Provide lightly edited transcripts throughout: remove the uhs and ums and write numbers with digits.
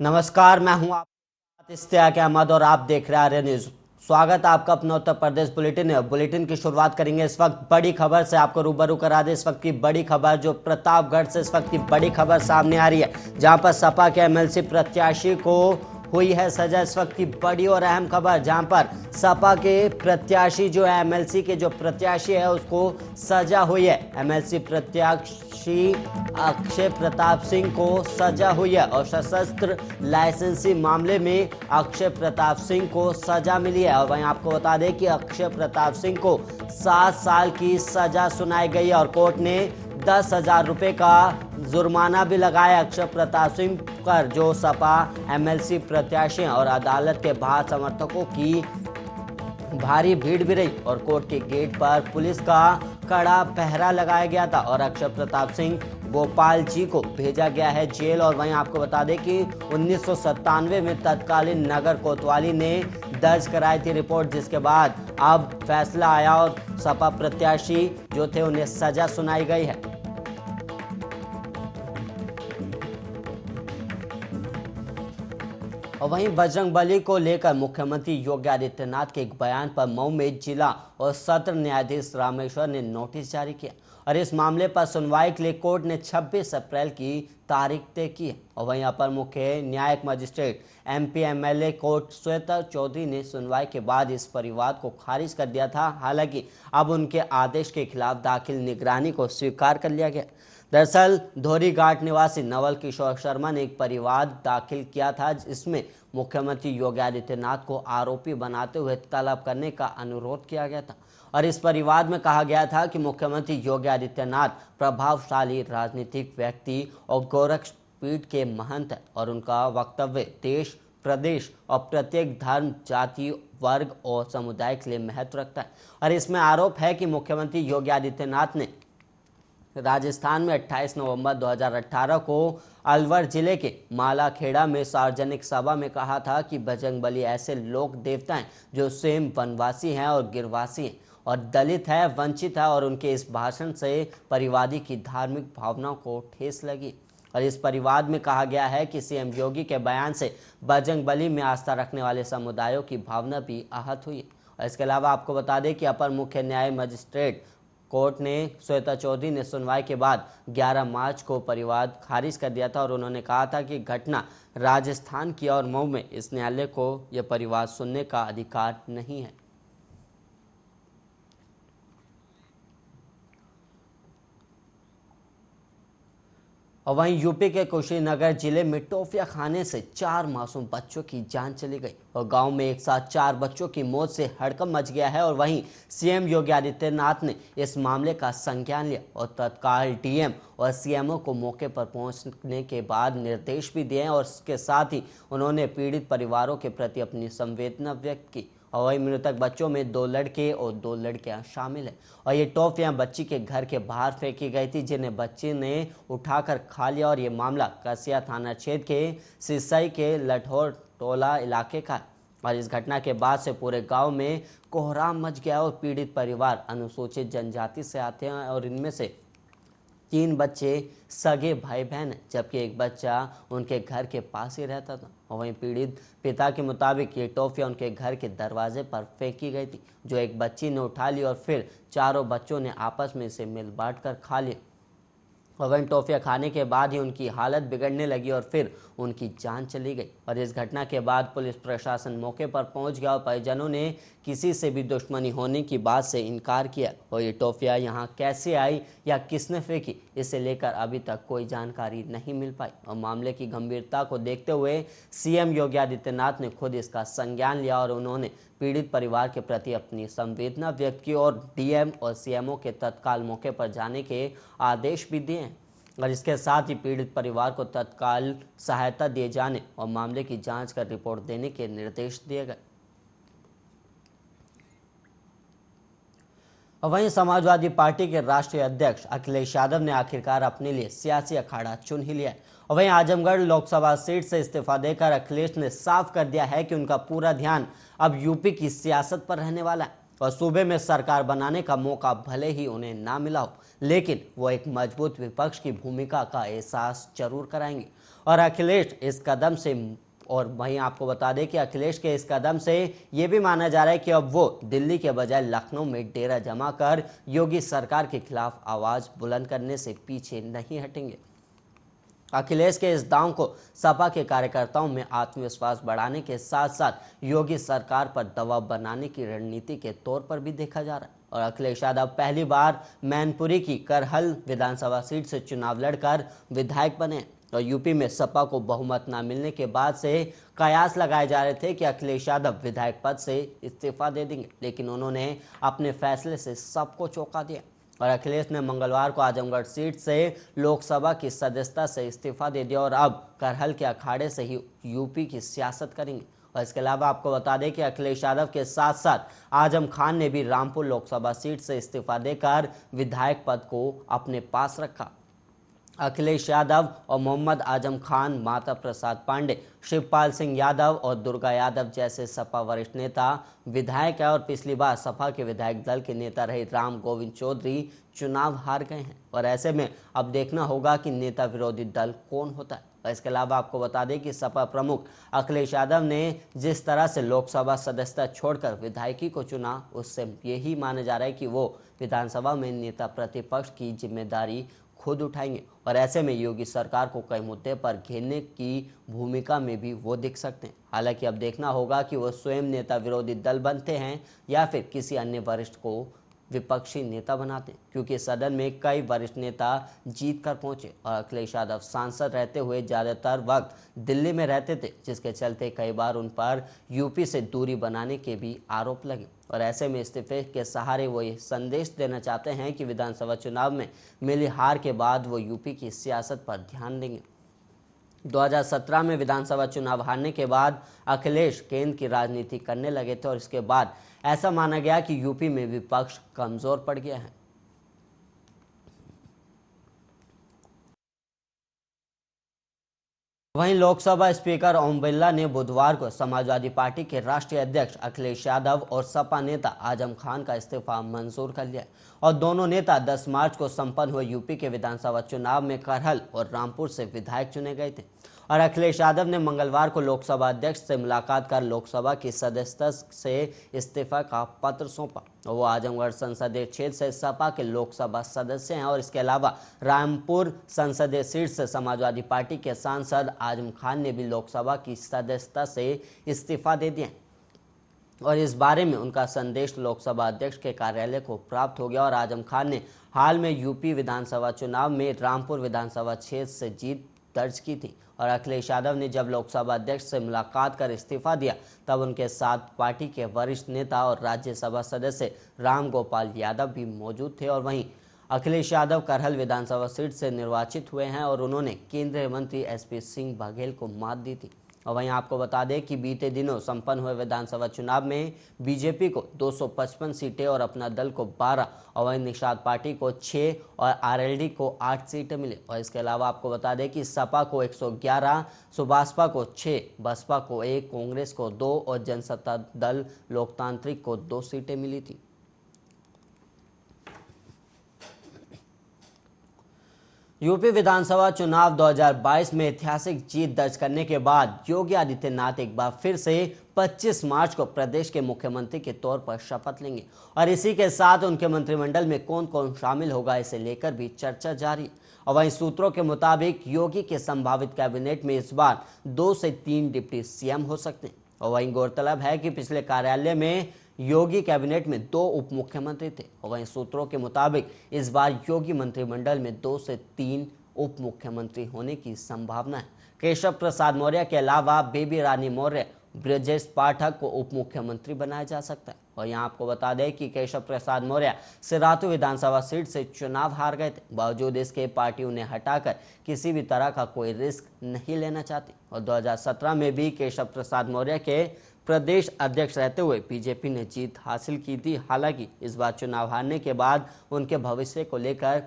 नमस्कार, मैं हूं आप इश्तियाक अहमद और आप देख रहे हैं आर्य न्यूज। स्वागत है आपका अपना उत्तर प्रदेश बुलेटिन में। बुलेटिन की शुरुआत करेंगे इस वक्त बड़ी खबर से। आपको रूबरू करा दे इस वक्त की बड़ी खबर, जो प्रतापगढ़ से इस वक्त की बड़ी खबर सामने आ रही है, जहां पर सपा के एमएलसी प्रत्याशी को हुई है सजा। इस वक्त की बड़ी और अहम खबर, जहां पर सपा के प्रत्याशी जो है, एमएलसी के जो प्रत्याशी है, उसको सजा हुई है। एमएलसी प्रत्याशी अक्षय प्रताप सिंह को सजा हुई है और सशस्त्र लाइसेंसी मामले में अक्षय प्रताप सिंह को सजा मिली है। और वहीं आपको बता दें कि अक्षय प्रताप सिंह को 7 साल की सजा सुनाई गई है और कोर्ट ने 10,000 रुपये का जुर्माना भी लगाया अक्षय प्रताप सिंह पर, जो सपा एमएलसी प्रत्याशी और अदालत के बाहर समर्थकों की भारी भीड़ भी रही और कोर्ट के गेट पर पुलिस का कड़ा पहरा लगाया गया था और अक्षय प्रताप सिंह गोपाल जी को भेजा गया है जेल। और वहीं आपको बता दें कि 1997 में तत्कालीन नगर कोतवाली ने दर्ज कराई थी रिपोर्ट, जिसके बाद अब फैसला आया और सपा प्रत्याशी जो थे उन्हें सजा सुनाई गई है। और वहीं बजरंगबली को लेकर मुख्यमंत्री योगी आदित्यनाथ के एक बयान पर मऊ में जिला और सत्र न्यायाधीश रामेश्वर ने नोटिस जारी किया और इस मामले पर सुनवाई के लिए कोर्ट ने 26 अप्रैल की तारीख तय की है। और वहीं अपर मुख्य न्यायिक magistrate MP MLA court Shweta Chaudhary ने सुनवाई के बाद इस परिवाद को खारिज कर दिया था। हालांकि अब उनके आदेश के खिलाफ दाखिल निगरानी को स्वीकार कर लिया गया। दरअसल धोरी घाट निवासी नवल किशोर शर्मा ने एक परिवाद दाखिल किया था, जिसमें मुख्यमंत्री योगी आदित्यनाथ को आरोपी बनाते हुए तलब करने का अनुरोध किया गया था। और इस परिवाद में कहा गया था कि मुख्यमंत्री योगी आदित्यनाथ प्रभावशाली राजनीतिक व्यक्ति और गोरक्षपीठ के महंत हैं और उनका वक्तव्य देश, प्रदेश और प्रत्येक धर्म, जाति, वर्ग और समुदाय के लिए महत्व रखता है। और इसमें आरोप है कि मुख्यमंत्री योगी आदित्यनाथ ने राजस्थान में 28 नवंबर 2018 को अलवर जिले के मालाखेड़ा में सार्वजनिक सभा में कहा था कि बजरंगबली ऐसे लोक देवता हैं जो स्वयं वनवासी हैं और गिरवासी हैं और दलित है, वंचित है। और उनके इस भाषण से परिवादी की धार्मिक भावनाओं को ठेस लगी। और इस परिवाद में कहा गया है कि सीएम योगी के बयान से बजरंगबली में आस्था रखने वाले समुदायों की भावना भी आहत हुई। और इसके अलावा आपको बता दें कि अपर मुख्य न्याय मजिस्ट्रेट कोर्ट ने श्वेता चौधरी ने सुनवाई के बाद 11 मार्च को परिवाद खारिज कर दिया था और उन्होंने कहा था कि घटना राजस्थान की और मऊ में इस न्यायालय को यह परिवाद सुनने का अधिकार नहीं है। और वहीं यूपी के कुशीनगर जिले में टॉफिया खाने से 4 मासूम बच्चों की जान चली गई और गांव में एक साथ 4 बच्चों की मौत से हड़कंप मच गया है। और वहीं सीएम योगी आदित्यनाथ ने इस मामले का संज्ञान लिया और तत्काल डीएम और सीएमओ को मौके पर पहुंचने के बाद निर्देश भी दिए और इसके साथ ही उन्होंने पीड़ित परिवारों के प्रति अपनी संवेदना व्यक्त की। और वही मृतक बच्चों में 2 लड़के और 2 लड़कियां शामिल हैं और ये टॉफियां बच्ची के घर के बाहर फेंकी गई थी, जिन्हें बच्ची ने उठाकर खा लिया। और ये मामला कसिया थाना क्षेत्र के सिसई के लठौर टोला इलाके का है। और इस घटना के बाद से पूरे गांव में कोहराम मच गया और पीड़ित परिवार अनुसूचित जनजाति से आते हैं और इनमें से 3 बच्चे सगे भाई बहन हैं, जबकि एक बच्चा उनके घर के पास ही रहता था। और वहीं पीड़ित पिता के मुताबिक ये टॉफियां उनके घर के दरवाजे पर फेंकी गई थी, जो एक बच्ची ने उठा ली और फिर चारों बच्चों ने आपस में इसे मिल बांट कर खा लिया। और वहीं टॉफियां खाने के बाद ही उनकी हालत बिगड़ने लगी और फिर उनकी जान चली गई। और इस घटना के बाद पुलिस प्रशासन मौके पर पहुंच गया और परिजनों ने किसी से भी दुश्मनी होने की बात से इनकार किया। और ये टॉफियां यहां कैसे आई या किसने फेंकी, इसे लेकर अभी तक कोई जानकारी नहीं मिल पाई। और मामले की गंभीरता को देखते हुए सीएम योगी आदित्यनाथ ने खुद इसका संज्ञान लिया और उन्होंने पीड़ित परिवार के प्रति अपनी संवेदना व्यक्त की और डीएम और सीएमओ के तत्काल मौके पर जाने के आदेश भी दिए हैं। और इसके साथ ही पीड़ित परिवार को तत्काल सहायता दिए जाने और मामले की जांच कर रिपोर्ट देने के निर्देश दिए गए। और वहीं समाजवादी पार्टी के राष्ट्रीय अध्यक्ष अखिलेश यादव ने आखिरकार अपने लिए सियासी अखाड़ा चुन ही लिया है। और वहीं आजमगढ़ लोकसभा सीट से इस्तीफा देकर अखिलेश ने साफ कर दिया है कि उनका पूरा ध्यान अब यूपी की सियासत पर रहने वाला है और सूबे में सरकार बनाने का मौका भले ही उन्हें ना मिला हो, लेकिन वो एक मजबूत विपक्ष की भूमिका का एहसास जरूर कराएंगे। और अखिलेश इस कदम से और वहीं आपको बता दें कि अखिलेश के इस कदम से ये भी माना जा रहा है कि अब वो दिल्ली के बजाय लखनऊ में डेरा जमा कर योगी सरकार के खिलाफ आवाज बुलंद करने से पीछे नहीं हटेंगे। अखिलेश के इस दांव को सपा के कार्यकर्ताओं में आत्मविश्वास बढ़ाने के साथ साथ योगी सरकार पर दबाव बनाने की रणनीति के तौर पर भी देखा जा रहा है। और अखिलेश यादव पहली बार मैनपुरी की करहल विधानसभा सीट से चुनाव लड़कर विधायक बने और यूपी में सपा को बहुमत न मिलने के बाद से कयास लगाए जा रहे थे कि अखिलेश यादव विधायक पद से इस्तीफा दे देंगे, लेकिन उन्होंने अपने फैसले से सबको चौंका दिया और अखिलेश ने मंगलवार को आजमगढ़ सीट से लोकसभा की सदस्यता से इस्तीफा दे दिया और अब करहल के अखाड़े से ही यूपी की सियासत करेंगे। और इसके अलावा आपको बता दें कि अखिलेश यादव के साथ साथ आजम खान ने भी रामपुर लोकसभा सीट से इस्तीफा देकर विधायक पद को अपने पास रखा। अखिलेश यादव और मोहम्मद आजम खान, माता प्रसाद पांडे, शिवपाल सिंह यादव और दुर्गा यादव जैसे सपा वरिष्ठ नेता विधायक है और पिछली बार सपा के विधायक दल के नेता रहे राम गोविंद चौधरी चुनाव हार गए हैं और ऐसे में अब देखना होगा कि नेता विरोधी दल कौन होता है। और इसके अलावा आपको बता दें कि सपा प्रमुख अखिलेश यादव ने जिस तरह से लोकसभा सदस्यता छोड़कर विधायकी को चुना, उससे यही माना जा रहा है कि वो विधानसभा में नेता प्रतिपक्ष की जिम्मेदारी खुद उठाएंगे और ऐसे में योगी सरकार को कई मुद्दे पर घेरने की भूमिका में भी वो दिख सकते हैं। हालांकि अब देखना होगा कि वो स्वयं नेता विरोधी दल बनते हैं या फिर किसी अन्य वरिष्ठ को विपक्षी नेता बनाते हैं, क्योंकि सदन में कई वरिष्ठ नेता जीत कर पहुंचे और अखिलेश यादव सांसद रहते हुए ज़्यादातर वक्त दिल्ली में रहते थे, जिसके चलते कई बार उन पर यूपी से दूरी बनाने के भी आरोप लगे और ऐसे में इस्तीफे के सहारे वो ये संदेश देना चाहते हैं कि विधानसभा चुनाव में मिली हार के बाद वो यूपी की सियासत पर ध्यान देंगे। 2017 में विधानसभा चुनाव हारने के बाद अखिलेश केंद्र की राजनीति करने लगे थे और इसके बाद ऐसा माना गया कि यूपी में विपक्ष कमजोर पड़ गया है। वहीं लोकसभा स्पीकर ओम बिरला ने बुधवार को समाजवादी पार्टी के राष्ट्रीय अध्यक्ष अखिलेश यादव और सपा नेता आजम खान का इस्तीफा मंजूर कर लिया और दोनों नेता 10 मार्च को संपन्न हुए यूपी के विधानसभा चुनाव में करहल और रामपुर से विधायक चुने गए थे। और अखिलेश यादव ने मंगलवार को लोकसभा अध्यक्ष से मुलाकात कर लोकसभा की सदस्यता से इस्तीफा का पत्र सौंपा और वो आजमगढ़ संसदीय क्षेत्र से सपा के लोकसभा सदस्य हैं और इसके अलावा रामपुर संसदीय सीट से समाजवादी पार्टी के सांसद आजम खान ने भी लोकसभा की सदस्यता से इस्तीफा दे दिया और इस बारे में उनका संदेश लोकसभा अध्यक्ष के कार्यालय को प्राप्त हो गया और आजम खान ने हाल में यूपी विधानसभा चुनाव में रामपुर विधानसभा क्षेत्र से जीत दर्ज की थी और अखिलेश यादव ने जब लोकसभा अध्यक्ष से मुलाकात कर इस्तीफा दिया तब उनके साथ पार्टी के वरिष्ठ नेता और राज्यसभा सदस्य राम गोपाल यादव भी मौजूद थे और वहीं अखिलेश यादव करहल विधानसभा सीट से निर्वाचित हुए हैं और उन्होंने केंद्रीय मंत्री एसपी सिंह बघेल को मात दी थी। और वहीं आपको बता दें कि बीते दिनों संपन्न हुए विधानसभा चुनाव में बीजेपी को 255 सीटें और अपना दल को 12 और वहीं निषाद पार्टी को 6 और आरएलडी को 8 सीटें मिली और इसके अलावा आपको बता दें कि सपा को 111, सुभाषपा को 6, बसपा को 1, कांग्रेस को 2 और जनसत्ता दल लोकतांत्रिक को 2 सीटें मिली थी। यूपी विधानसभा चुनाव 2022 में ऐतिहासिक जीत दर्ज करने के बाद योगी आदित्यनाथ एक बार फिर से 25 मार्च को प्रदेश के मुख्यमंत्री के तौर पर शपथ लेंगे और इसी के साथ उनके मंत्रिमंडल में कौन कौन शामिल होगा इसे लेकर भी चर्चा जारी है। और वहीं सूत्रों के मुताबिक योगी के संभावित कैबिनेट में इस बार 2 से 3 डिप्टी सीएम हो सकते हैं। और वहीं गौरतलब है कि पिछले कार्यालय में योगी कैबिनेट में 2 उप मुख्यमंत्री थे और वहीं सूत्रों के मुताबिक इस बार योगी मंत्रिमंडल में 2 से 3 उप मुख्यमंत्री होने की संभावना है। केशव प्रसाद मौर्य के अलावा बेबी रानी मौर्य, ब्रजेश पाठक को उप मुख्यमंत्री बनाया जा सकता है। और यहाँ आपको बता दें कि केशव प्रसाद मौर्य सिराथू विधानसभा सीट से चुनाव हार गए थे, बावजूद इसके पार्टी उन्हें हटाकर किसी भी तरह का कोई रिस्क नहीं लेना चाहती और 2017 में भी केशव प्रसाद मौर्य के प्रदेश अध्यक्ष रहते हुए बीजेपी ने जीत हासिल की थी। हालांकि इस बार चुनाव हारने के बाद उनके भविष्य को लेकर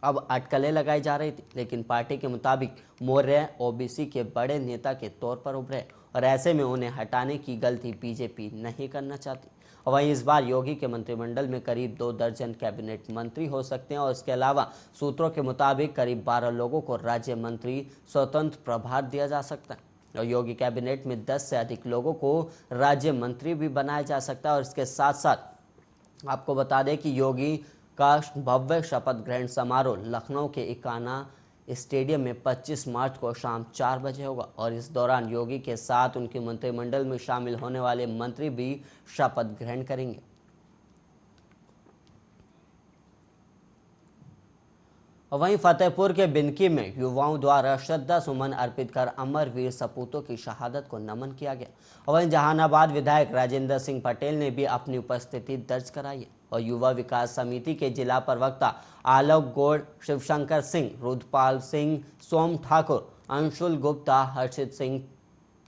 अब अटकलें लगाई जा रही थी, लेकिन पार्टी के मुताबिक मौर्य ओबीसी के बड़े नेता के तौर पर उभरे और ऐसे में उन्हें हटाने की गलती बीजेपी नहीं करना चाहती। वहीं इस बार योगी के मंत्रिमंडल में करीब 2 दर्जन कैबिनेट मंत्री हो सकते हैं और इसके अलावा सूत्रों के मुताबिक करीब 12 लोगों को राज्य मंत्री स्वतंत्र प्रभार दिया जा सकता है और योगी कैबिनेट में 10 से अधिक लोगों को राज्य मंत्री भी बनाया जा सकता है। और इसके साथ साथ आपको बता दें कि योगी का भव्य शपथ ग्रहण समारोह लखनऊ के इकाना स्टेडियम में 25 मार्च को शाम 4 बजे होगा और इस दौरान योगी के साथ उनके मंत्रिमंडल में शामिल होने वाले मंत्री भी शपथ ग्रहण करेंगे। वहीं फतेहपुर के बिनकी में युवाओं द्वारा श्रद्धा सुमन अर्पित कर अमरवीर सपूतों की शहादत को नमन किया गया। वहीं जहानाबाद विधायक राजेंद्र सिंह पटेल ने भी अपनी उपस्थिति दर्ज कराई है और युवा विकास समिति के जिला प्रवक्ता आलोक गौड़, शिवशंकर सिंह, रुद्रपाल सिंह, सोम ठाकुर, अंशुल गुप्ता, हर्षित सिंह,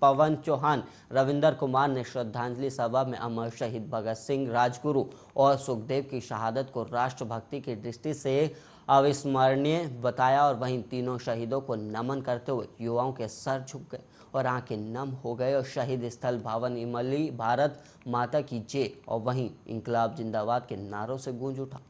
पवन चौहान, रविंदर कुमार ने श्रद्धांजलि सभा में अमर शहीद भगत सिंह, राजगुरु और सुखदेव की शहादत को राष्ट्रभक्ति की दृष्टि से अविस्मरणीय बताया और वहीं तीनों शहीदों को नमन करते हुए युवाओं के सर झुक गए और आंखें नम हो गए और शहीद स्थल भवन इमली भारत माता की जय और वहीं इंकलाब जिंदाबाद के नारों से गूंज उठा।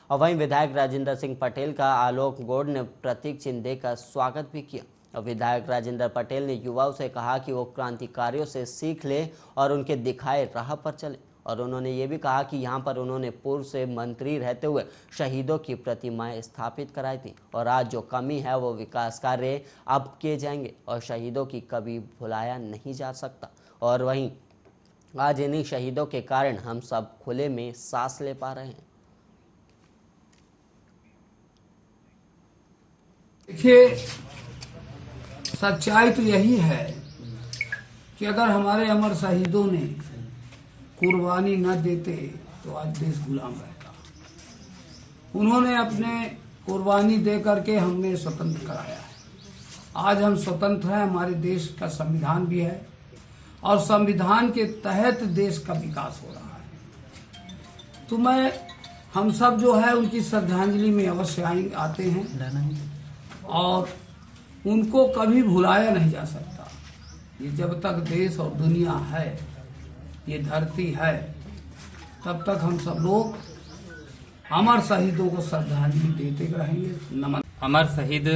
और वहीं विधायक राजेंद्र सिंह पटेल का आलोक गौड़ ने प्रतीक चिन्ह देकर स्वागत भी किया और विधायक राजेंद्र पटेल ने युवाओं से कहा कि वो क्रांतिकारियों से सीख ले और उनके दिखाए राह पर चले और उन्होंने ये भी कहा कि यहाँ पर उन्होंने पूर्व से मंत्री रहते हुए शहीदों की प्रतिमाएं स्थापित कराई थी और आज जो कमी है वो विकास कार्य अब किए जाएंगे और शहीदों की कभी भुलाया नहीं जा सकता। और वहीं आज इन्हीं शहीदों के कारण हम सब खुले में सांस ले पा रहे हैं। देखिए, सच्चाई तो यही है कि अगर हमारे अमर शहीदों ने कुर्बानी न देते तो आज देश गुलाम रहता। उन्होंने अपने कुर्बानी दे करके हमें स्वतंत्र कराया है। आज हम स्वतंत्र हैं, हमारे देश का संविधान भी है और संविधान के तहत देश का विकास हो रहा है। तो हम सब जो है उनकी श्रद्धांजलि में अवश्य आते हैं और उनको कभी भुलाया नहीं जा सकता। ये जब तक देश और दुनिया है, ये धरती है, तब तक हम सब लोग अमर शहीदों को श्रद्धांजलि देते रहेंगे। नमन। अमर शहीद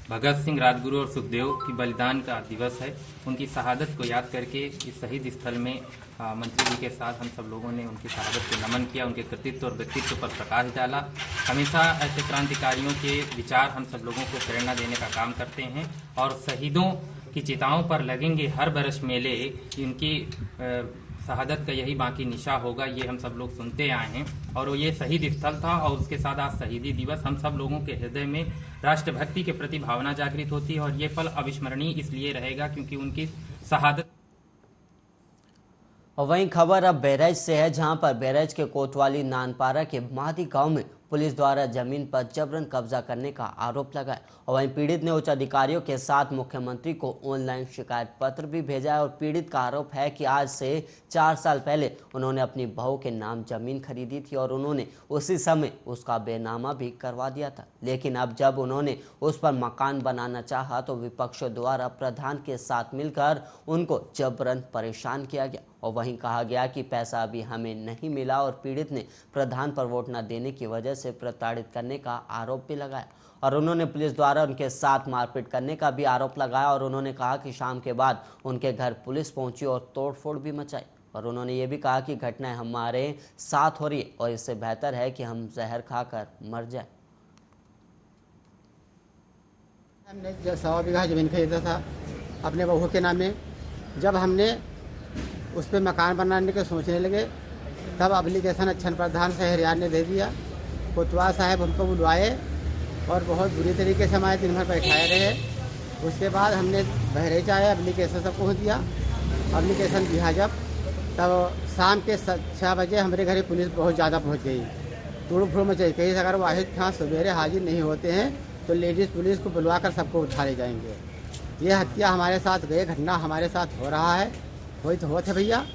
भगत सिंह, राजगुरु और सुखदेव की बलिदान का दिवस है। उनकी शहादत को याद करके इस शहीद स्थल में मंत्री जी के साथ हम सब लोगों ने उनकी शहादत को नमन किया, उनके कृतित्व और व्यक्तित्व पर प्रकाश डाला। हमेशा ऐसे क्रांतिकारियों के विचार हम सब लोगों को प्रेरणा देने का काम करते हैं और शहीदों की चिताओं पर लगेंगे हर बरस मेले। उनकी शहादत का यही बाकी निशा होगा, ये हम सब लोग सुनते आए हैं और ये शहीद स्थल था और उसके साथ आज शहीदी दिवस। हम सब लोगों के हृदय में राष्ट्रभक्ति के प्रति भावना जागृत होती है और ये पल अविस्मरणीय इसलिए रहेगा क्योंकि उनकी शहादत। और वहीं खबर अब बहराइच से है, जहां पर बहराइच के कोतवाली नानपारा के मादी गांव में पुलिस द्वारा जमीन पर जबरन कब्जा करने का आरोप लगाया और वहीं पीड़ित ने उच्च अधिकारियों के साथ मुख्यमंत्री को ऑनलाइन शिकायत पत्र भी भेजा है और पीड़ित का आरोप है कि आज से 4 साल पहले उन्होंने अपनी बहू के नाम जमीन खरीदी थी और उन्होंने उसी समय उसका बेनामा भी करवा दिया था, लेकिन अब जब उन्होंने उस पर मकान बनाना चाहा तो विपक्षों द्वारा प्रधान के साथ मिलकर उनको जबरन परेशान किया गया और वहीं कहा गया कि पैसा अभी हमें नहीं मिला और पीड़ित ने प्रधान पर वोट न देने की वजह से प्रताड़ित करने का आरोप भी लगाया और उन्होंने पुलिस द्वारा उनके साथ मारपीट करने का भी आरोप लगाया और उन्होंने कहा कि शाम के बाद उनके घर पुलिस पहुंची और तोड़फोड़ भी मचाई और उन्होंने ये भी कहा कि घटनाएं हमारे साथ हो रही है और इससे बेहतर है कि हम जहर खाकर मर जाए। हमने 100 बीघा जमीन खरीदा था अपने बहू के नाम में। जब हमने उस पर मकान बनाने के सोचने लगे तब एप्लीकेशन अच्छन प्रधान शहरियार ने दे दिया। कोतवाल साहब हमको बुलवाए और बहुत बुरी तरीके से हमारे दिन भर बैठाए रहे। उसके बाद हमने बहराइच आया, एप्लीकेशन सब पहुँच दिया। एप्लीकेशन दिया जब तब शाम के 6 बजे हमारे घर पुलिस बहुत ज़्यादा पहुँच गई, तोड़ फोड़ मचाई। कहीं अगर वाहिद खां सवेरे हाजिर नहीं होते हैं तो लेडीज़ पुलिस को बुलवा कर सबको उठा ले जाएंगे। ये हत्या हमारे साथ गए, घटना हमारे साथ हो रहा है, वही तो होते भैया।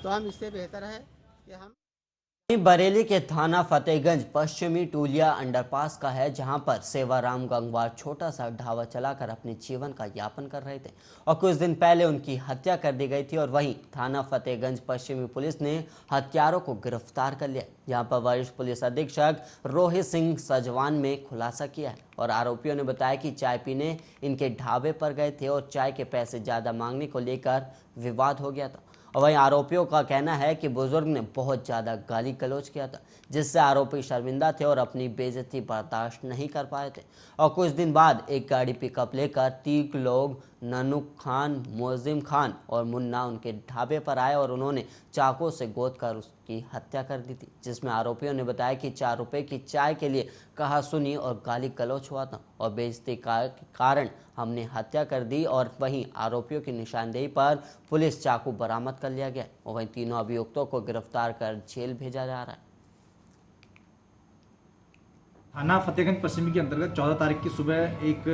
तो हम इससे बेहतर है कि हम बरेली के थाना फतेहगंज पश्चिमी टूलिया अंडरपास का है, जहां पर सेवाराम गंगवार छोटा सा ढाबा चलाकर अपने जीवन का यापन कर रहे थे और कुछ दिन पहले उनकी हत्या कर दी गई थी। और वहीं थाना फतेहगंज पश्चिमी पुलिस ने हत्यारों को गिरफ्तार कर लिया। यहां पर वरिष्ठ पुलिस अधीक्षक रोहित सिंह सजवान में खुलासा किया है और आरोपियों ने बताया कि चाय पीने इनके ढाबे पर गए थे और चाय के पैसे ज्यादा मांगने को लेकर विवाद हो गया था। और वहीं आरोपियों का कहना है कि बुजुर्ग ने बहुत ज़्यादा गाली गलौज किया था, जिससे आरोपी शर्मिंदा थे और अपनी बेइज्जती बर्दाश्त नहीं कर पाए थे। और कुछ दिन बाद एक गाड़ी पिकअप लेकर 3 लोग ननू खान, मोजिम खान और मुन्ना उनके ढाबे पर आए और उन्होंने चाकू से गोद कर उसकी हत्या कर दी थी, जिसमें आरोपियों ने बताया कि 4 रुपए की चाय के लिए कहा सुनी और गाली गलौज हुआ था और बेइज्जती के कारण हमने हत्या कर दी। और वहीं आरोपियों की निशानदेही पर पुलिस चाकू बरामद कर लिया गया और वहीं तीनों अभियुक्तों को गिरफ्तार कर जेल भेजा जा रहा है। थाना फतेहगंज पश्चिमी के अंतर्गत 14 तारीख की सुबह एक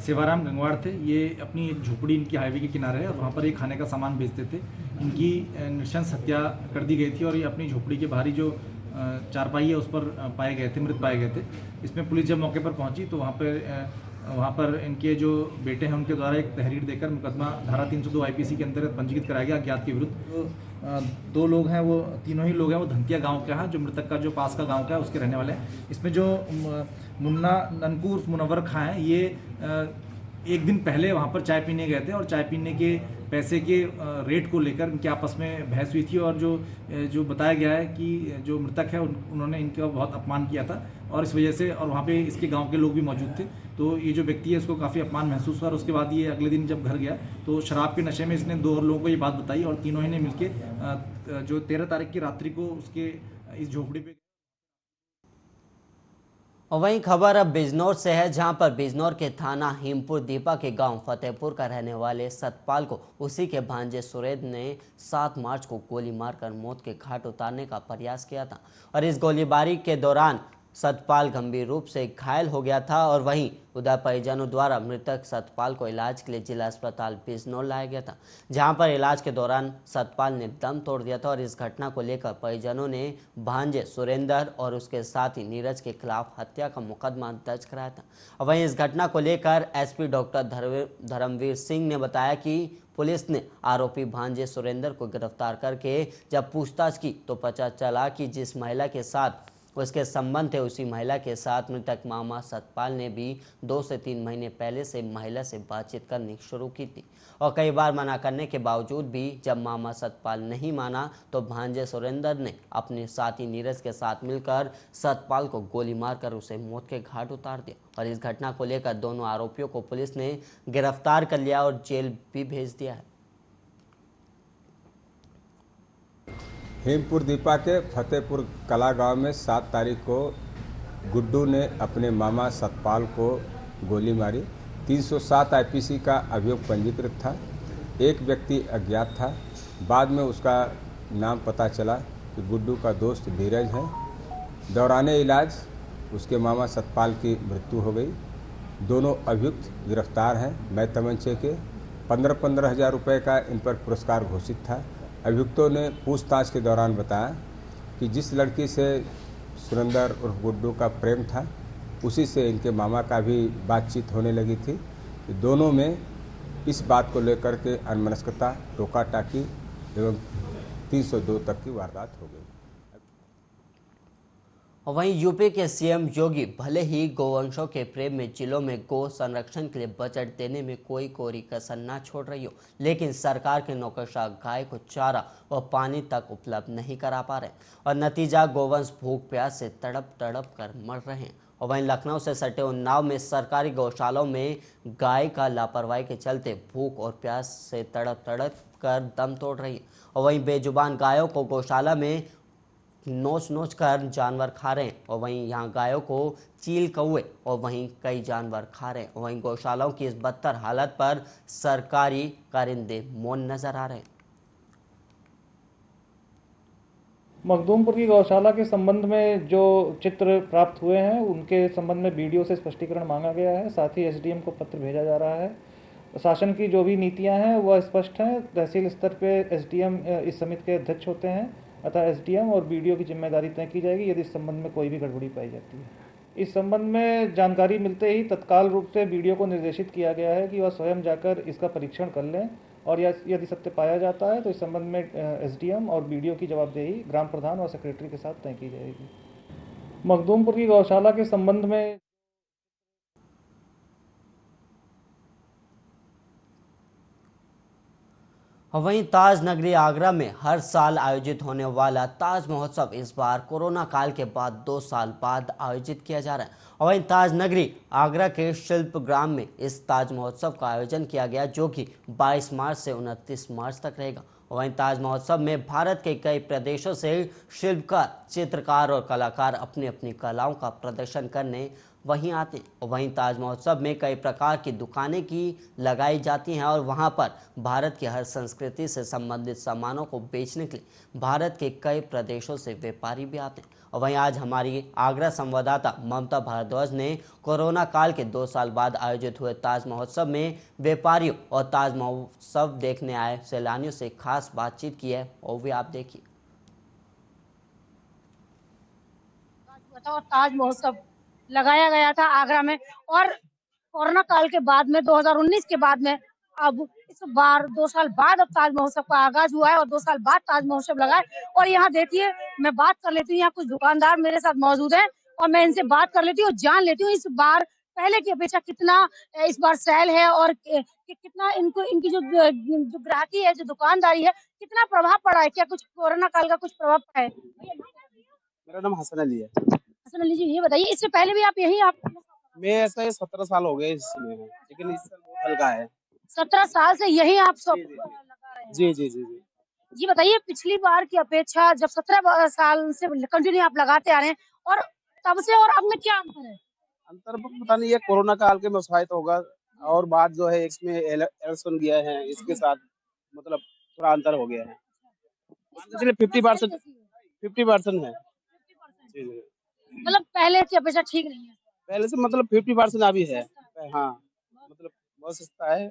सेवाराम गंगवार थे। ये अपनी एक झोपड़ी इनकी हाईवे के किनारे है और वहाँ पर एक खाने का सामान बेचते थे। इनकी नृशंस हत्या कर दी गई थी और ये अपनी झोपड़ी के बाहरी जो चारपाई है उस पर पाए गए थे, मृत पाए गए थे। इसमें पुलिस जब मौके पर पहुंची तो वहाँ पर इनके जो बेटे हैं उनके द्वारा एक तहरीर देकर मुकदमा धारा 302 IPC के अंतर्गत पंजीकृत कराया गया अज्ञात के विरुद्ध। 2 लोग हैं, वो तीनों ही लोग हैं, वो धंतिया गांव का है, जो मृतक का जो पास का गांव का है उसके रहने वाले हैं। इसमें जो मुन्ना ननकूर मुनव्वर खां हैं, ये एक दिन पहले वहाँ पर चाय पीने गए थे और चाय पीने के पैसे के रेट को लेकर इनके आपस में बहस हुई थी और जो बताया गया है कि जो मृतक है उन्होंने इनका बहुत अपमान किया था और इस वजह से, और वहाँ पे इसके गांव के लोग भी मौजूद थे, तो ये जो व्यक्ति है उसको काफ़ी अपमान महसूस हुआ। और उसके बाद ये अगले दिन जब घर गया तो शराब के नशे में इसने 2 और लोगों को ये बात बताई और तीनों ही ने मिलकर जो 13 तारीख की रात्रि को उसके इस झोपड़ी पे। और वहीं खबर अब बिजनौर से है, जहां पर बिजनौर के थाना हेमपुर दीपा के गांव फतेहपुर का रहने वाले सतपाल को उसी के भांजे सुरेद ने 7 मार्च को गोली मारकर मौत के घाट उतारने का प्रयास किया था और इस गोलीबारी के दौरान सतपाल गंभीर रूप से घायल हो गया था। और वहीं उधर परिजनों द्वारा मृतक सतपाल को इलाज के लिए जिला अस्पताल बिजनौर लाया गया था, जहां पर इलाज के दौरान सतपाल ने दम तोड़ दिया था। और इस घटना को लेकर परिजनों ने भांजे सुरेंद्र और उसके साथी नीरज के खिलाफ हत्या का मुकदमा दर्ज कराया था। और वहीं इस घटना को लेकर SP डॉक्टर धर्मवीर सिंह ने बताया कि पुलिस ने आरोपी भांजे सुरेंद्र को गिरफ्तार करके जब पूछताछ की तो पता चला कि जिस महिला के साथ उसके संबंध थे, उसी महिला के साथ मृतक मामा सतपाल ने भी 2 से 3 महीने पहले से महिला से बातचीत करनी शुरू की थी। और कई बार मना करने के बावजूद भी जब मामा सतपाल नहीं माना तो भांजे सुरेंद्र ने अपने साथी नीरज के साथ मिलकर सतपाल को गोली मारकर उसे मौत के घाट उतार दिया। और इस घटना को लेकर दोनों आरोपियों को पुलिस ने गिरफ्तार कर लिया और जेल भी भेज दिया है। हेमपुर दीपा के फतेहपुर कला गांव में 7 तारीख को गुड्डू ने अपने मामा सतपाल को गोली मारी। 307 IPC का अभियोग पंजीकृत था। एक व्यक्ति अज्ञात था। बाद में उसका नाम पता चला कि गुड्डू का दोस्त धीरज है। दौराने इलाज उसके मामा सतपाल की मृत्यु हो गई। दोनों अभियुक्त गिरफ्तार हैं। मैं तमंचे के 15-15 हज़ार रुपये का इन पर पुरस्कार घोषित था। अभियुक्तों ने पूछताछ के दौरान बताया कि जिस लड़की से सुरेंद्र और गुड्डू का प्रेम था, उसी से इनके मामा का भी बातचीत होने लगी थी। दोनों में इस बात को लेकर के अनमनस्कता, टोका टाकी एवं 302 तक की वारदात हो गई। और वहीं यूपी के CM योगी भले ही गोवंशों के प्रेम में जिलों में गो संरक्षण के लिए बजट देने में कोई कोरी कसर न छोड़ रही हो, लेकिन सरकार के नौकरशाह गाय को चारा और पानी तक उपलब्ध नहीं करा पा रहे और नतीजा गोवंश भूख प्यास से तड़प कर मर रहे हैं। और वहीं लखनऊ से सटे उन्नाव में सरकारी गौशालों में गाय का लापरवाही के चलते भूख और प्यास से तड़प कर दम तोड़ रही है। और वहीं बेजुबान गायों को गौशाला में नोच कर जानवर खा रहे हैं और वहीं यहाँ गायों को चील कौवे और वहीं कई जानवर खा रहे हैं। और वहीं गौशालाओं की इस बदतर हालत पर सरकारी कारिंदे मौन नजर आ रहे हैं। मखदूमपुर की गौशाला के संबंध में जो चित्र प्राप्त हुए हैं उनके संबंध में BDO से स्पष्टीकरण मांगा गया है। साथ ही SDM को पत्र भेजा जा रहा है। शासन की जो भी नीतियां हैं वह स्पष्ट हैं। तहसील स्तर पे SDM इस समिति के अध्यक्ष होते हैं अतः एसडीएम और बीडीओ की जिम्मेदारी तय की जाएगी यदि इस संबंध में कोई भी गड़बड़ी पाई जाती है। इस संबंध में जानकारी मिलते ही तत्काल रूप से बीडीओ को निर्देशित किया गया है कि वह स्वयं जाकर इसका परीक्षण कर लें और यदि सत्य पाया जाता है तो इस संबंध में एसडीएम और बीडीओ की जवाबदेही ग्राम प्रधान और सेक्रेटरी के साथ तय की जाएगी। मखदूमपुर की गौशाला के संबंध में वहीं ताज नगरी आगरा में हर साल आयोजित होने वाला ताज महोत्सव इस बार कोरोना काल के बाद 2 साल बाद आयोजित किया जा रहा है। और वहीं ताज नगरी आगरा के शिल्प ग्राम में इस ताज महोत्सव का आयोजन किया गया जो कि 22 मार्च से 29 मार्च तक रहेगा। वहीं ताज महोत्सव में भारत के कई प्रदेशों से शिल्पकार, चित्रकार और कलाकार अपनी अपनी कलाओं का प्रदर्शन करने वहीं आते हैं। वहीं ताज महोत्सव में कई प्रकार की दुकानें की लगाई जाती हैं और वहां पर भारत की हर संस्कृति से संबंधित सामानों को बेचने के लिए भारत के कई प्रदेशों से व्यापारी भी आते हैं। और वहीं आज हमारी आगरा संवाददाता ममता भारद्वाज ने कोरोना काल के 2 साल बाद आयोजित हुए ताज महोत्सव में व्यापारियों और ताज महोत्सव देखने आए सैलानियों से खास बातचीत की है, और भी आप देखिए। ताज महोत्सव लगाया गया था आगरा में, और कोरोना काल के बाद में 2019 के बाद में अब इस बार 2 साल बाद अब ताज महोत्सव का आगाज हुआ है और 2 साल बाद ताज महोत्सव लगा है। और यहाँ देखिए, मैं बात कर लेती हूँ, यहाँ कुछ दुकानदार मेरे साथ मौजूद हैं और मैं इनसे बात कर लेती हूँ, जान लेती हूँ इस बार पहले की अपेक्षा कितना इस बार सेल है और कितना इनको इनकी जो ग्राहकी है, जो दुकानदारी है, कितना प्रभाव पड़ा है। क्या कुछ कोरोना काल का कुछ प्रभाव पड़ा है? मेरा नाम हसन अली है। हसन अली जी, ये बताइए, इससे पहले भी आप यही मैं ऐसा 17 साल हो गए इसमें, लेकिन इस साल बहुत हल्का है। 17 साल से यही आप सब लगा रहे हैं? जी जी जी जी। जी बताइए, पिछली बार की अपेक्षा जब 17 साल से कंटिन्यू आप लगाते आ रहे हैं, और तब से और अब में क्या अंतर है? अंतर पता नहीं, ये कोरोना काल के मसवायत होगा और बात जो है इसमें इलेक्शन गया है, इसके साथ मतलब थोड़ा अंतर हो गया है। इसलिए 50% है। जी जी। मतलब पहले की अपेक्षा ठीक नहीं है? पहले से मतलब 50% अभी है। हाँ, मतलब बहुत सस्ता है,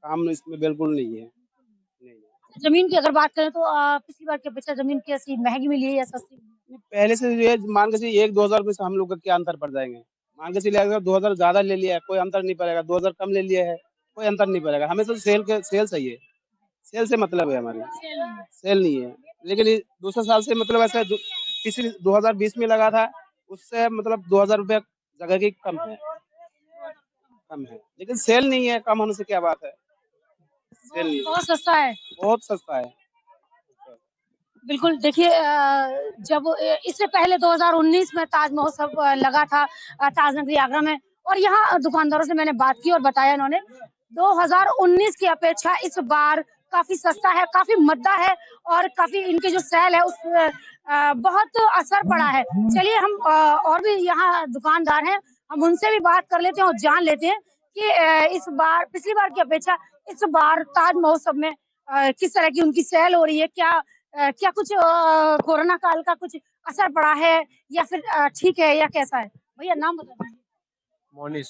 काम इसमें बिल्कुल नहीं है। नहीं। जमीन की अगर बात करें तो पिछली बार की अपेक्षा जमीन कैसी, महंगी मिली है या सस्ती? पहले से ये मान के चलिए 1-2 हजार से हम लोग का क्या अंतर पड़ जाएंगे। मान के चलिए अगर 2 हजार ज्यादा ले लिया है कोई अंतर नहीं पड़ेगा, 2 हजार कम ले लिया है कोई अंतर नहीं पड़ेगा। हमें तो सेल सही है, सेल से मतलब है हमारी, सेल नहीं है। लेकिन दूसरे साल से मतलब ऐसा पिछले 2020 में लगा था, उससे मतलब 2000 रुपये जगह की कम है, लेकिन सेल नहीं है। कम होने से क्या बात है, सेल नहीं है। बहुत सस्ता है, बहुत सस्ता है। बिल्कुल। देखिए, जब इससे पहले 2019 में ताज महोत्सव लगा था ताज नगरी आगरा में, और यहाँ दुकानदारों से मैंने बात की और बताया इन्होंने 2019 की अपेक्षा इस बार काफी सस्ता है, काफी मद्दा है और काफी इनके जो सेल है उस बहुत असर पड़ा है। चलिए, हम और भी यहाँ दुकानदार हैं, हम उनसे भी बात कर लेते हैं और जान लेते हैं कि इस बार पिछली बार की अपेक्षा इस बार ताज महोत्सव में किस तरह की उनकी सेल हो रही है। क्या कुछ कोरोना काल का कुछ असर पड़ा है या फिर ठीक है या कैसा है? भैया नाम बता दीजिए। मोनिस।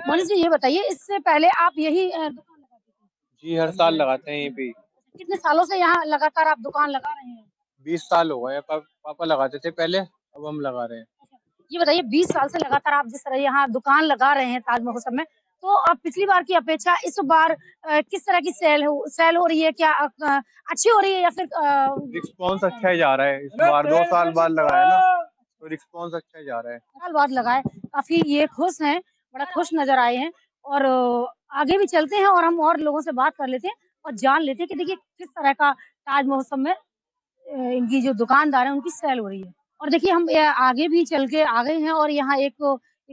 मोनिस जी, ये बताइए, इससे पहले आप यही दुकान लगाते थे? जी, हर साल लगाते हैं यहीं पे। कितने सालों से यहाँ लगातार आप दुकान लगा रहे हैं? 20 साल हो गए। पापा लगाते थे पहले, अब हम लगा रहे हैं। ये बताइए, 20 साल से लगातार आप जिस तरह यहाँ दुकान लगा रहे हैं ताज महोत्सव में, तो अब पिछली बार की अपेक्षा इस बार किस तरह की सेल हो रही है? क्या अच्छी हो रही है या फिर रिस्पॉन्स अच्छा ही जा रहा है। इस बार 2 साल बाद लगाया ना, तो रिस्पॉन्स अच्छा ही जा रहा है। साल बाद लगाए, काफी ये खुश हैं, बड़ा खुश नजर आए हैं। और आगे भी चलते हैं और हम और लोगों से बात कर लेते हैं और जान लेते हैं कि देखिए किस तरह का ताज महोत्सव में इनकी जो दुकानदार है उनकी सेल हो रही है। और देखिए, हम आगे भी चल के आ गए हैं और यहाँ एक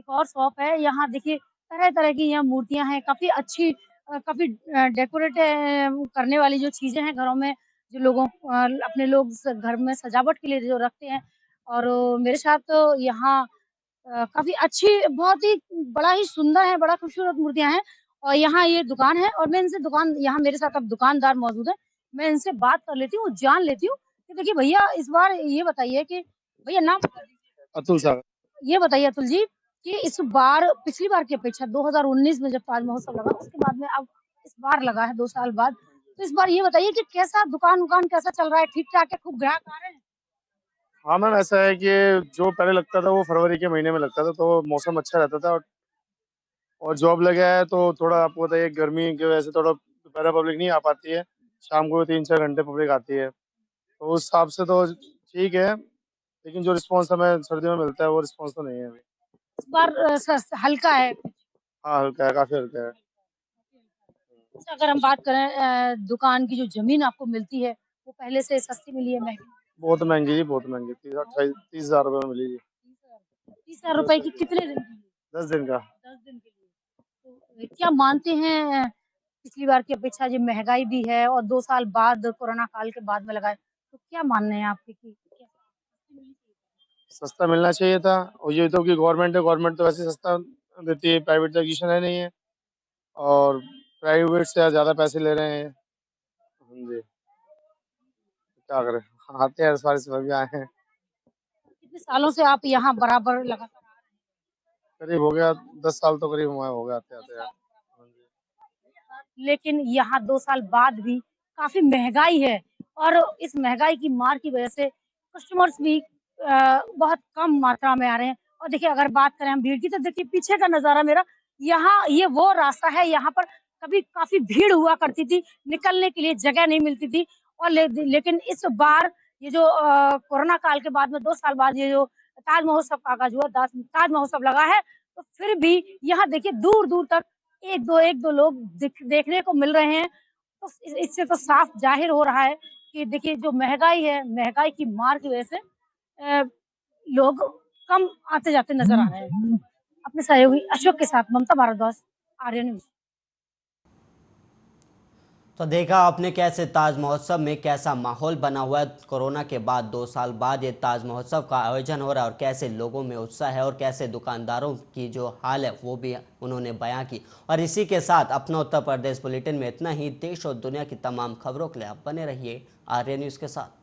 और शॉप है। यहाँ देखिए तरह तरह की यहाँ मूर्तियां हैं, काफी अच्छी, काफी डेकोरेट करने वाली जो चीजें हैं घरों में, जो लोगों अपने लोग घर में सजावट के लिए जो रखते हैं। और मेरे साथ तो यहाँ काफी अच्छी, बहुत ही बड़ा ही सुंदर है, बड़ा खूबसूरत मूर्तियां हैं। और यहाँ ये दुकान है और मैं इनसे यहाँ मेरे साथ अब दुकानदार मौजूद है, मैं इनसे बात कर लेती हूँ, जान लेती हूँ कि देखिए भैया, इस बार ये बताइए कि भैया नाम अतुल साहब। ये बताइए अतुल जी कि इस बार पिछली बार की अपेक्षा 2019 में जब ताज महोत्सव लगा, उसके बाद में अब इस बार लगा है 2 साल बाद, तो इस बार ये बताइए कि कैसा दुकान कैसा चल रहा है? ठीक ठाक है? खूब ग्राहक आ रहे हैं? हाँ मैम, ऐसा है कि जो पहले लगता था वो फरवरी के महीने में लगता था, तो मौसम अच्छा रहता था। और जॉब लगा है तो थोड़ा आपको बताइए, गर्मी की वजह से थोड़ा दोपहर पब्लिक नहीं आ पाती है, शाम को 3-4 घंटे पब्लिक आती है, तो उस हिसाब से तो ठीक है। लेकिन जो रिस्पॉन्स हमें सर्दियों में मिलता है वो रिस्पॉन्स तो नहीं है अभी। इस बार हल्का है। हाँ हल्का है, काफी हल्का है। अच्छा, अगर हम बात करें दुकान की जो जमीन आपको मिलती है वो पहले से सस्ती मिली है, महंगी? बहुत महंगी जी, बहुत महंगी। 30,000 रुपये में मिली जी। 30,000 रुपए की कितने दिन की? 10 दिन का। 10 दिन के लिए। तो क्या मानते हैं पिछली बार की अपेक्षा जो महंगाई भी है और 2 साल बाद कोरोना काल के बाद में लगाए, तो क्या मानने हैं आपके कि सस्ता मिलना चाहिए था, और ये तो कि गवर्नमेंट है, गवर्नमेंट तो वैसे सस्ता देती है, प्राइवेट तो एजुकेशन है नहीं है, और प्राइवेट से ज़्यादा पैसे ले रहे हैं। हाँ जी, क्या करें, आते हैं इस बार, इस बार भी आए हैं। कितने सालों से आप यहाँ बराबर लगातार? करीब हो गया 10 साल, तो करीब हुआ हो गया आते आते यार। हाँ जी। लेकिन यहाँ 2 साल बाद भी काफ़ी महँगाई है और इस महँगाई की मार की वजह से कस्टमर्स भी बहुत कम मात्रा में आ रहे हैं। और देखिए, अगर बात करें हम भीड़ की, तो देखिए पीछे का नज़ारा मेरा, यहाँ ये वो रास्ता है, यहाँ पर कभी काफ़ी भीड़ हुआ करती थी, निकलने के लिए जगह नहीं मिलती थी। और लेकिन इस बार ये जो कोरोना काल के बाद में 2 साल बाद ये जो ताज महोत्सव का आगाज़ हुआ, ताज महोत्सव लगा है, तो फिर भी यहाँ देखिए दूर-दूर तक 1-2 लोग देखने को मिल रहे हैं। तो इससे तो साफ ज़ाहिर हो रहा है कि देखिए जो महँगाई है, महँगाई की मार की वजह से लोग कम आते-जाते नज़र आ रहे हैं। अपने सहयोगी अशोक के साथ ममता भारद्वाज, आर्य न्यूज़। तो देखा आपने कैसे ताज महोत्सव में कैसा माहौल बना हुआ है। कोरोना के बाद 2 साल बाद ये ताज महोत्सव का आयोजन हो रहा है और कैसे लोगों में उत्साह है और कैसे दुकानदारों की जो हाल है वो भी उन्होंने बयां की। और इसी के साथ अपना उत्तर प्रदेश बुलेटिन में इतना ही। देश और दुनिया की तमाम खबरों के लिए आप बने रहिए आर्य न्यूज़ के साथ।